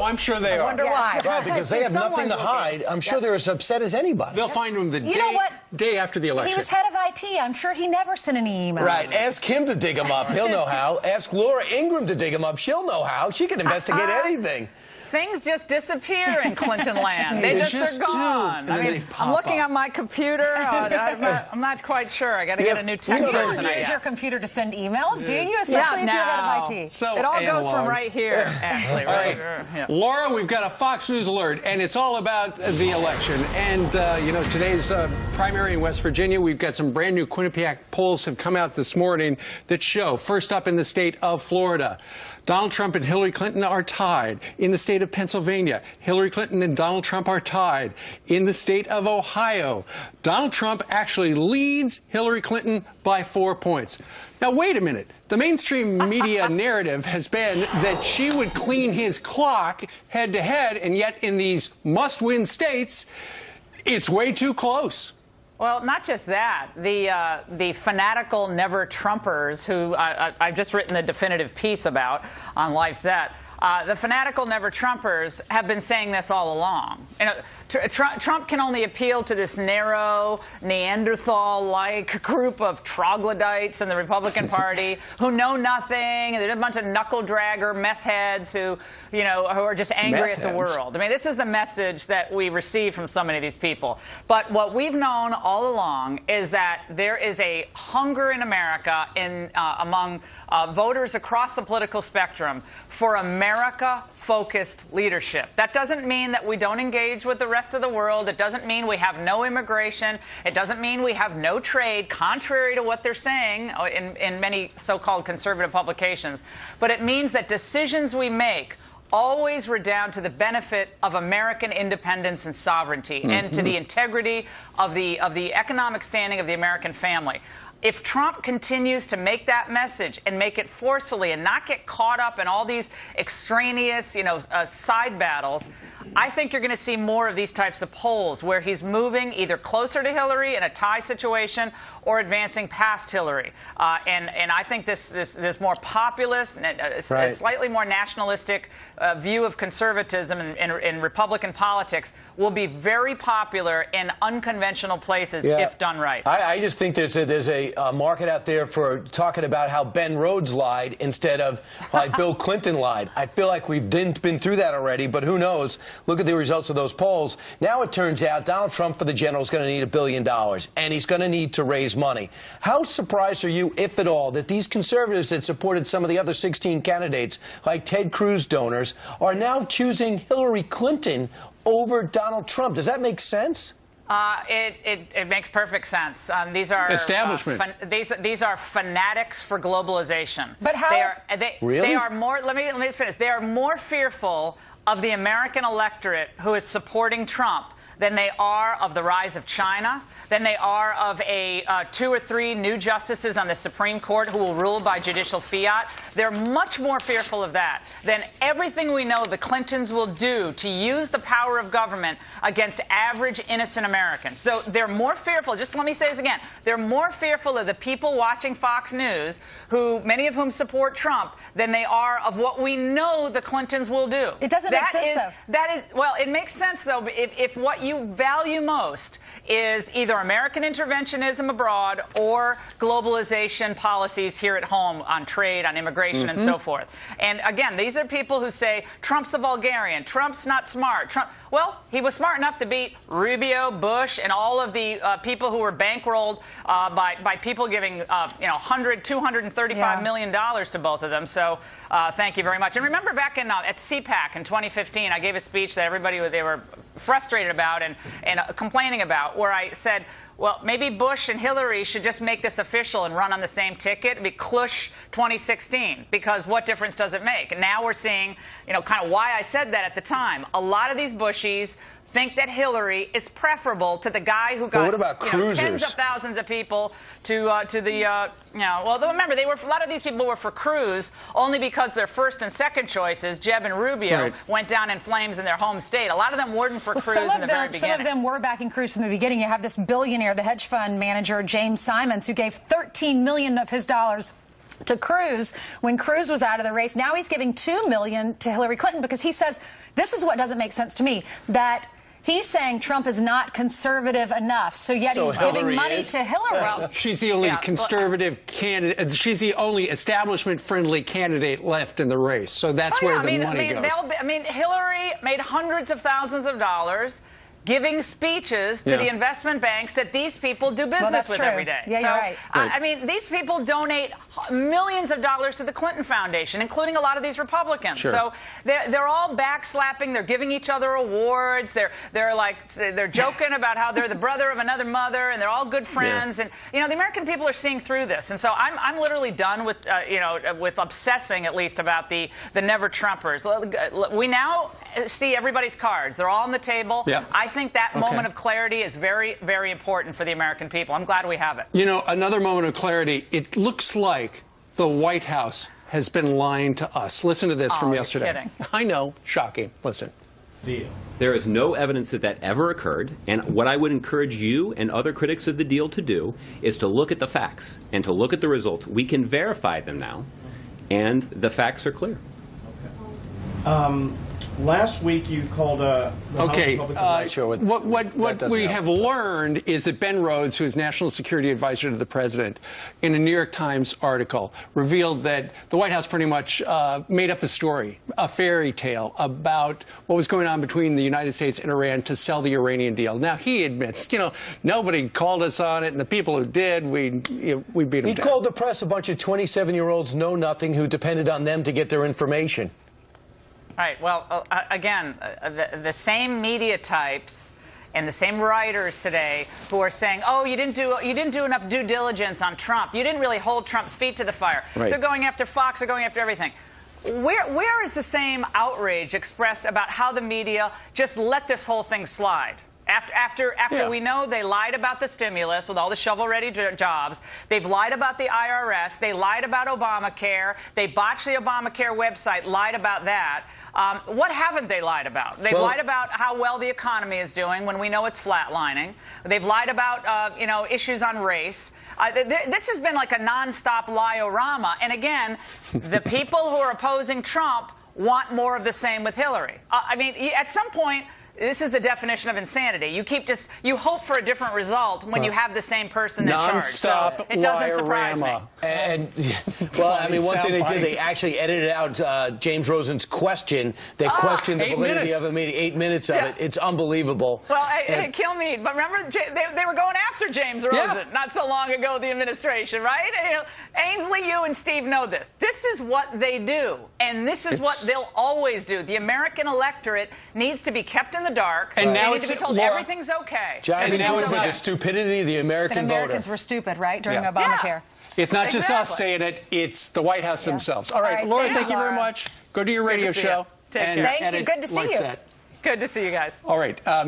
Oh, I'm sure they are. I wonder why. Right, because they have nothing to hide. I'm sure they're as upset as anybody. They'll find him the day after the election. He was head of IT. I'm sure he never sent any emails. Right. Ask him to dig him up. He'll know how. Ask Laura Ingraham to dig him up. She'll know how. She can investigate anything. Things just disappear in Clinton land. They just are gone. I mean, I'm looking on my computer. I'm not quite sure. I got to get a new tech person. You use your computer to send emails, do you? Especially if you're head of IT. So it all goes from right here, actually. Right. Yeah. Laura, we've got a Fox News alert, and it's all about the election. And, you know, today's primary in West Virginia, we've got some brand new Quinnipiac polls have come out this morning that show, first up in the state of Florida, Donald Trump and Hillary Clinton are tied. In the state of Pennsylvania, Hillary Clinton and Donald Trump are tied. In the state of Ohio, Donald Trump actually leads Hillary Clinton by 4 points. Now, wait a minute. The mainstream media narrative has been that she would clean his clock head-to-head, and yet in these must-win states, it's way too close. Well, not just that. The fanatical never-Trumpers, who I've just written the definitive piece about on LifeZet, the fanatical never-Trumpers have been saying this all along. You know, Trump can only appeal to this narrow, Neanderthal-like group of troglodytes in the Republican Party who know nothing. There's a bunch of knuckle-dragger meth heads who, you know, who are just angry at the world. I mean, this is the message that we receive from so many of these people. But what we've known all along is that there is a hunger in America among voters across the political spectrum for America-focused leadership. That doesn't mean that we don't engage with the rest of the world. It doesn't mean we have no immigration. It doesn't mean we have no trade, contrary to what they're saying in many so-called conservative publications. But it means that decisions we make always redound to the benefit of American independence and sovereignty and to the integrity of the economic standing of the American family. If Trump continues to make that message and make it forcefully and not get caught up in all these extraneous, you know, side battles, I think you're going to see more of these types of polls where he's moving either closer to Hillary in a tie situation or advancing past Hillary. And I think this more populist, slightly more nationalistic view of conservatism in Republican politics will be very popular in unconventional places if done right. I just think there's a market out there for talking about how Ben Rhodes lied instead of like Bill Clinton lied. I feel like we've been through that already, but who knows? Look at the results of those polls. Now it turns out Donald Trump for the general is going to need $1 billion, and he's going to need to raise money. How surprised are you, if at all, that these conservatives that supported some of the other 16 candidates, like Ted Cruz donors, are now choosing Hillary Clinton over Donald Trump? Does that make sense? It makes perfect sense. These are establishment. These are fanatics for globalization. But how? They are more. Let me just finish. They are more fearful of the American electorate who is supporting Trump than they are of the rise of China, than they are of 2 or 3 new justices on the Supreme Court who will rule by judicial fiat. They're much more fearful of that than everything we know the Clintons will do to use the power of government against average, innocent Americans. So they're more fearful, just let me say this again, they're more fearful of the people watching Fox News, many of whom support Trump, than they are of what we know the Clintons will do. It doesn't make sense, though. Well, it makes sense, though, if what you value most is either American interventionism abroad or globalization policies here at home on trade, on immigration, and so forth. And again, these are people who say Trump's a vulgarian, Trump's not smart. Well, he was smart enough to beat Rubio, Bush, and all of the people who were bankrolled by people giving $100, $235 million to both of them. So thank you very much. And remember back at CPAC in 2015, I gave a speech that they were frustrated about and complaining about, where I said, well, maybe Bush and Hillary should just make this official and run on the same ticket. It'd be Clush 2016, because what difference does it make? And now we're seeing, kind of why I said that at the time. A lot of these Bushies think that Hillary is preferable to the guy who got what about tens of thousands of people to the well, remember, a lot of these people were for Cruz only because their first and second choices, Jeb and Rubio, went down in flames in their home state. A lot of them weren't for Cruz in the very beginning. Some of them were backing Cruz from the beginning. You have this billionaire, the hedge fund manager, James Simons, who gave $13 million of his dollars to Cruz when Cruz was out of the race. Now he's giving $2 million to Hillary Clinton because he says, this is what doesn't make sense to me, that he's saying Trump is not conservative enough, so yet he's giving money to Hillary. Well, she's the only conservative candidate. She's the only establishment-friendly candidate left in the race. So that's where the money goes. Hillary made hundreds of thousands of dollars giving speeches to the investment banks that these people do business with every day. Yeah, so, you're right. I mean, these people donate millions of dollars to the Clinton Foundation, including a lot of these Republicans. Sure. So they're all backslapping. They're giving each other awards. They're joking about how they're the brother of another mother, and they're all good friends. And the American people are seeing through this. And so I'm literally done with with obsessing at least about the Never Trumpers. We now see everybody's cards. They're all on the table. Yeah. I think that moment of clarity is very, very important for the American people. I'm glad we have it. Another moment of clarity. It looks like the White House has been lying to us. Listen to this from yesterday. You're kidding. I know. Shocking. Listen. There is no evidence that that ever occurred, and what I would encourage you and other critics of the deal to do is to look at the facts and to look at the results. We can verify them now, and the facts are clear. Last week you called the Okay, House Republican what we have learned is that Ben Rhodes, who is National Security Advisor to the President, in a New York Times article revealed that the White House pretty much made up a story, a fairy tale about what was going on between the United States and Iran to sell the Iranian deal. Now, he admits, nobody called us on it, and the people who did, we beat them down. He called the press a bunch of 27-year-olds know-nothing who depended on them to get their information. Right. Well, again, the same media types and the same writers today who are saying, "Oh, you didn't do enough due diligence on Trump. You didn't really hold Trump's feet to the fire." Right. They're going after Fox. They're going after everything. Where is the same outrage expressed about how the media just let this whole thing slide? After we know they lied about the stimulus with all the shovel-ready jobs, they've lied about the IRS, they lied about Obamacare, they botched the Obamacare website, lied about that. What haven't they lied about? They've lied about how well the economy is doing when we know it's flatlining. They've lied about issues on race. This has been like a nonstop lie-o-rama. And again, the people who are opposing Trump want more of the same with Hillary. I mean, at some point, this is the definition of insanity. You hope for a different result when you have the same person in charge. So it doesn't surprise me. And well, I mean, one thing they did, they actually edited out James Rosen's question. They questioned the validity of the meeting. 8 minutes of it. It's unbelievable. Well, it killed me. But remember, they were going after James Rosen not so long ago, the administration, right? Ainsley, you and Steve know this. This is what they do, and this is what they'll always do. The American electorate needs to be kept in the dark. And now they need to be told everything's okay. Jonathan Good said the stupidity of the American voter. Americans were stupid, right, during Obamacare. It's not just us saying it, it's the White House themselves. All right, Laura, thank you very much. Go do your radio show. Take care. Thank you. Good to see you. Good to see you guys. All right.